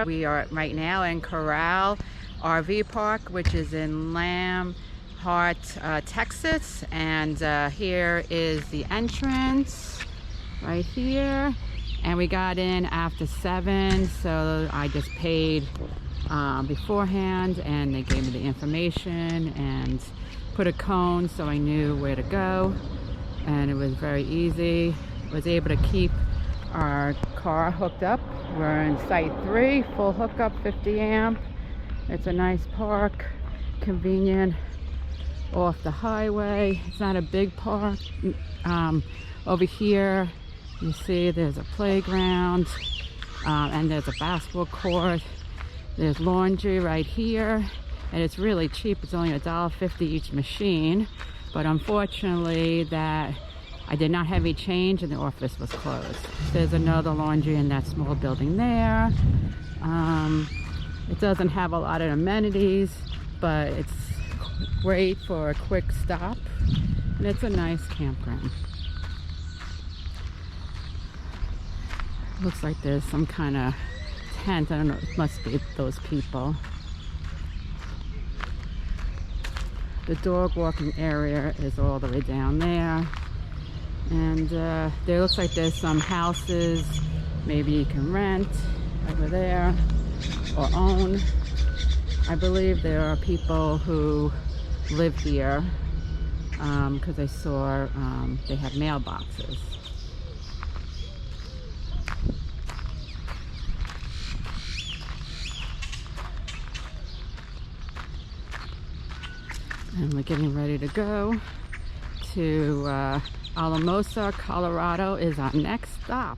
We are right now in Corral RV Park, which is in Dalhart, Texas. And here is the entrance right here. And we got in after 7, so I just paid beforehand, and they gave me the information and put a cone so I knew where to go. And it was very easy. Was able to keep our car hooked up. We're in site 3, full hookup, 50 amp. It's a nice park, convenient, off the highway. It's not a big park. Over here you see there's a playground, and there's a basketball court. There's laundry right here, and it's really cheap. It's only $1.50 each machine, but unfortunately that I did not have any change and the office was closed. There's another laundry in that small building there. It doesn't have a lot of amenities, but it's great for a quick stop, and it's a nice campground. Looks like there's some kind of tent. I don't know, it must be those people. The dog walking area is all the way down there. And there looks like there's some houses maybe you can rent over there or own. I believe there are people who live here because I saw they have mailboxes. And we're getting ready to go to Alamosa, Colorado is our next stop.